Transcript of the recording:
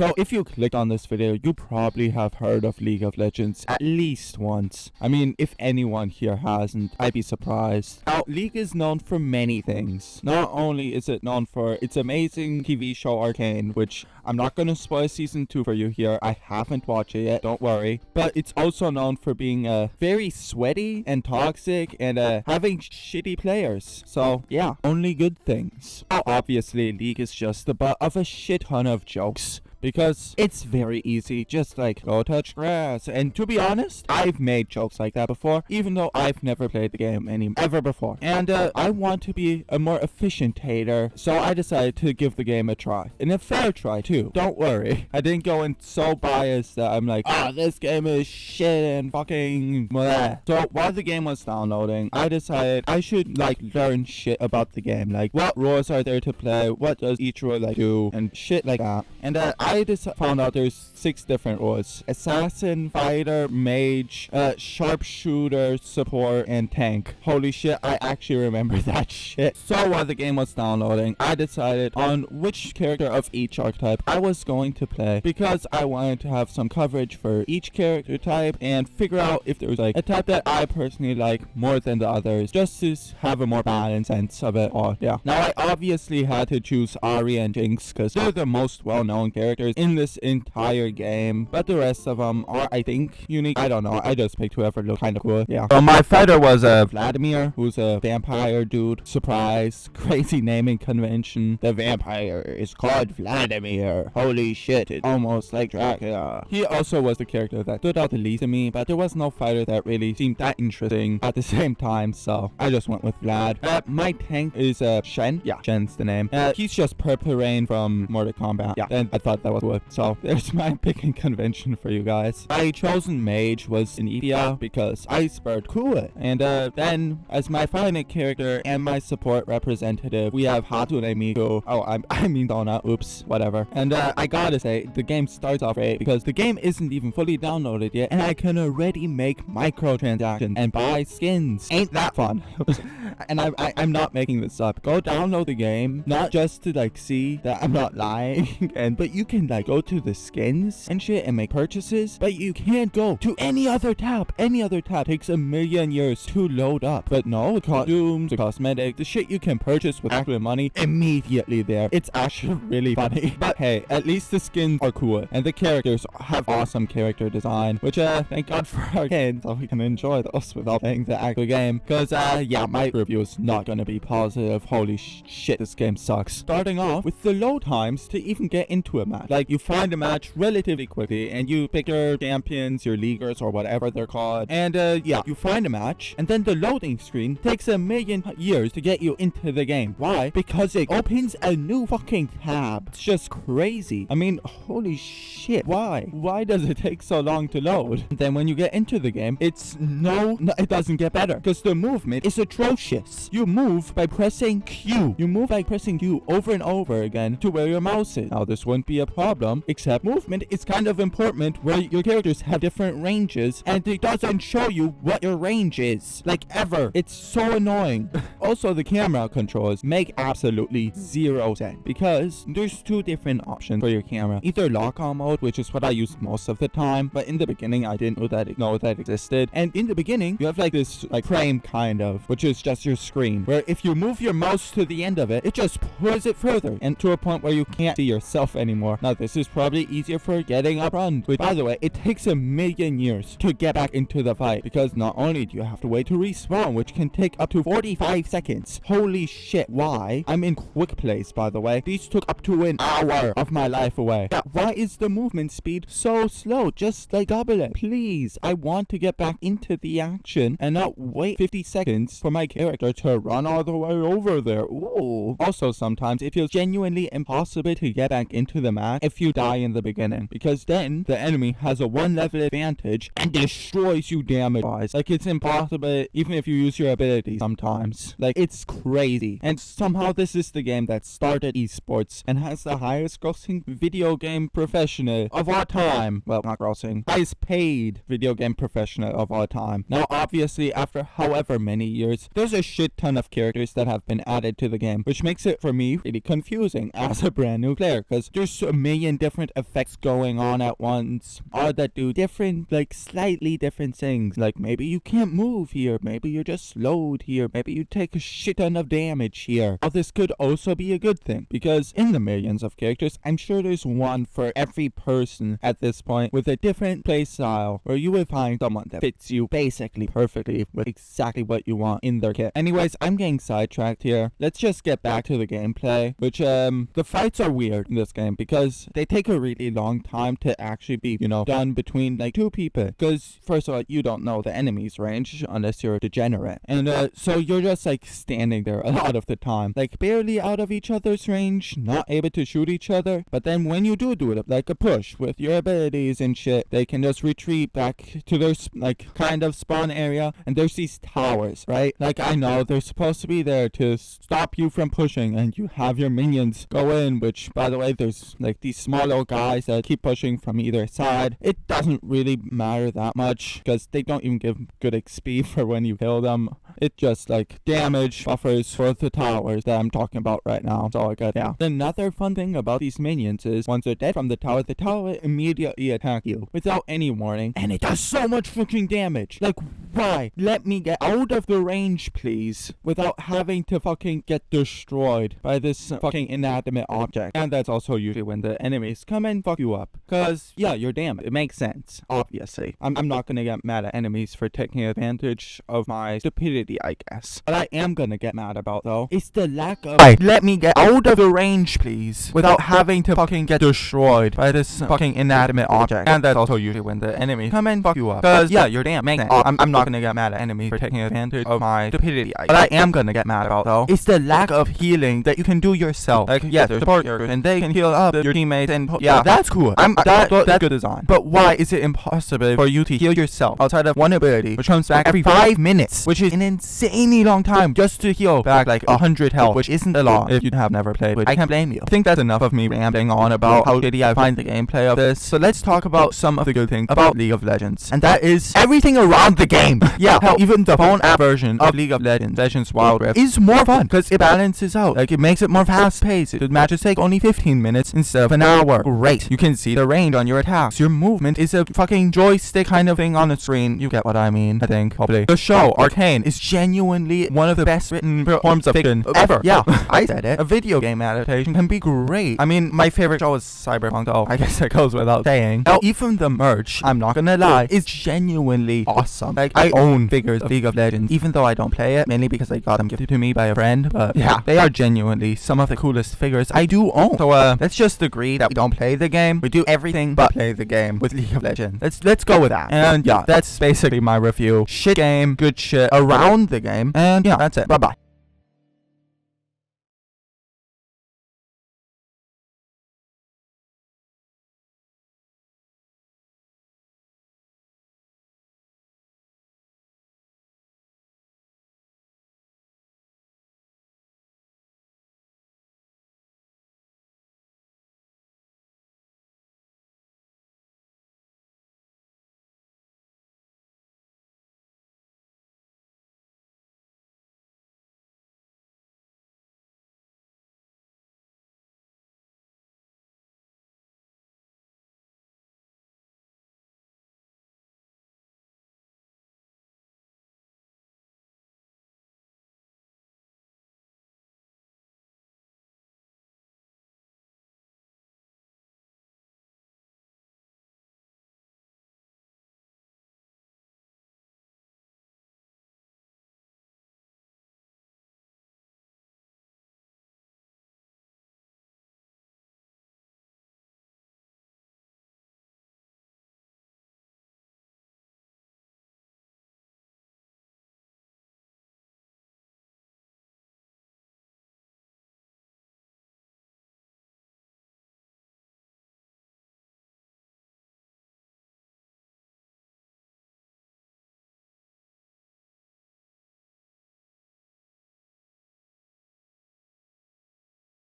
So if you clicked on this video, you probably have heard of League of Legends at least once. I mean, if anyone here hasn't, I'd be surprised. Now, League is known for many things. Not only is it known for its amazing TV show Arcane, which I'm not going to spoil season 2 for you here. I haven't watched it yet, don't worry. But it's also known for being very sweaty and toxic and having shitty players. So yeah, only good things. Obviously, League is just the butt of a shit ton of jokes. Because it's very easy, just like go touch grass. And to be honest, I've made jokes like that before, even though I've never played the game ever before. And I want to be a more efficient hater, so I decided to give the game a try. And a fair try too, don't worry. I didn't go in so biased that I'm like, this game is shit and fucking blah. So while the game was downloading, I decided I should like learn shit about the game. Like what rules are there to play, what does each rule like do, and shit like that. And I just found out there's 6 different roles: assassin, fighter, mage, sharpshooter, support, and tank. Holy shit, I actually remember that shit. So while the game was downloading, I decided on which character of each archetype I was going to play, because I wanted to have some coverage for each character type and figure out if there was like a type that I personally like more than the others, just to have a more balanced sense of it all. Yeah. Now I obviously had to choose Ahri and Jinx because they're the most well-known characters in this entire game, but the rest of them are, I think, unique. I don't know, I just picked whoever looked kind of cool. Yeah. So my fighter was Vladimir, who's a vampire dude. Surprise, crazy naming convention. The vampire is called Vladimir. Holy shit, it's almost like Dracula. He also was the character that stood out the least to me, but there was no fighter that really seemed that interesting at the same time, so I just went with Vlad. My tank is Shen. Yeah, Shen's the name. He's just Purple Rain from Mortal Kombat. Yeah, and I thought that was good. So there's my picking convention for you guys. My chosen mage was Anivia because Iceberg cool. And then as my final character and my support representative, we have Hatsune Miku. Oh, I mean Donna. Oops, whatever. And I gotta say, the game starts off great because the game isn't even fully downloaded yet, and I can already make microtransactions and buy skins. Ain't that fun? And I'm not making this up. Go download the game, not just to like see that I'm not lying, but you can like go to the skins and shit and make purchases, but you can't go to any other tab. Any other tab takes a million years to load up. But no, the costumes, the cosmetics, the shit you can purchase with actual money immediately there. It's actually really funny. But hey, at least the skins are cool and the characters have awesome character design, which thank God for Arcane, so we can enjoy those without playing the actual game. Because yeah, my review is not gonna be positive. Holy shit, this game sucks. Starting off with the load times to even get into a match. Like you find a match relatively quickly and you pick your champions, your leaguers, or whatever they're called, and yeah, you find a match and then the loading screen takes a million years to get you into the game. Why? Because it opens a new fucking tab. It's just crazy. I mean, holy shit, why does it take so long to load? And then when you get into the game, it's it doesn't get better because the movement is atrocious. You move by pressing Q. You move by pressing Q over and over again to where your mouse is. Now this wouldn't be a problem, except movement is kind of important where your characters have different ranges and it doesn't show you what your range is, like ever. It's so annoying. Also, the camera controls make absolutely zero sense because there's 2 different options for your camera. Either lock-on mode, which is what I used most of the time, but in the beginning I didn't know that existed. And in the beginning you have like this like frame kind of, which is just your screen, where if you move your mouse to the end of it, it just pulls it further and to a point where you can't see yourself anymore. Now this is probably easier for getting up run, which by the way, it takes a million years to get back into the fight because not only do you have to wait to respawn, which can take up to 45 seconds. Holy shit, why? I'm in quick place, by the way. These took up to an hour of my life away. Yeah, why is the movement speed so slow? Just like double it, please. I want to get back into the action and not wait 50 seconds for my character to run all the way over there. Ooh. Also, sometimes it feels genuinely impossible to get back into the match if you die in the beginning, because then the enemy has a 1 level advantage and destroys you damage wise. Like it's impossible even if you use your ability sometimes. Like it's crazy. And somehow this is the game that started esports and has the highest grossing video game professional professional of all time. Well, not grossing. Highest paid video game professional of all time. Now, obviously, after however many years, there's a shit ton of characters that have been added to the game, which makes it, for me, really confusing as a brand new player, because there's a million different effects going on at once, all that do different, like, slightly different things. Like, maybe you can't move here, maybe you're just slowed here, maybe you take a shit ton of damage here. Now, this could also be a good thing, because in the millions of characters, I'm sure there's one for every person at this point with a different play style, where you will find someone that fits you basically perfectly with exactly what you want in their kit. Anyways, I'm getting sidetracked here. Let's just get back to the gameplay, which, the fights are weird in this game because they take a really long time to actually be, done between, like, two people. Because, first of all, you don't know the enemy's range unless you're a degenerate. And, so you're just, like, standing there a lot of the time, like, barely out of each other's range, not able to shoot each other. But then when you do it, like a push with your abilities and shit, they can just retreat back to their, like, kind of spawn area. And there's these towers, right? Like, I know they're supposed to be there to stop you from pushing, and you have your minions go in, which, by the way, there's, like, these small little guys that keep pushing from either side. It doesn't really matter that much, because they don't even give good XP for when you kill them. It just, like, damage buffers for the towers that I'm talking about right now. That's all I got. Yeah. Another fun thing about these minions is once they're dead from the tower immediately attack you without any warning, and it does so much fucking damage. Like, why? Let me get out of the range, please, without having to fucking get destroyed by this fucking inanimate object. And that's also usually when the enemies come and fuck you up, because, yeah, you're damaged. It makes sense, obviously. I'm not gonna get mad at enemies for taking advantage of my stupidity, I guess. What I am gonna get mad about, though, is the lack of... Let me get out of the range, please, without having to fucking get destroyed by this fucking inanimate object. And that's also usually when the enemies come and fuck you up, because, yeah, you're damn. Makes sense. I'm not gonna get mad at enemies for taking advantage of my stupidity, I guess. What I am gonna get mad about, though, is the lack of healing that you can do yourself. Like, yeah, there's support characters, and they can heal up your teammates, and yeah, that's cool. That's good design. But why is it impossible for you to heal yourself outside of one ability, which comes back every 5 minutes, which is an insanely long time just to heal back like 100 health, which isn't a lot if you have never played, which I can't blame you. I think that's enough of me rambling on about how shitty I find the gameplay of this. So let's talk about some of the good things about League of Legends, and that is everything around the game. Yeah, hell, even the phone app version of League of Legends Wild Rift is more fun because it balances out. Like, it makes it more fast paced. The matches take only 15 minutes instead of an hour. Great. You can see the range on your attacks. Your movement is a fucking joystick kind of thing on the screen. You get what I mean, I think, probably. The show, Arcane, is genuinely one of the best written forms of fiction ever. Yeah, I said it. A video game adaptation can be great. I mean, my favorite show is Cyberpunk, though. I guess that goes without saying. Now, even the merch, I'm not gonna lie, is genuinely awesome. Like, I own figures of League of Legends, even though I don't play it, mainly because I got them gifted to me by a friend. But yeah, they are genuinely some of the coolest figures I do own. So let's just agree that we don't play the game. We do everything but play the game with League of Legends. Let's go with that. And yeah, that's basically my review. Shit game, good shit around the game. And yeah, that's it. Bye bye.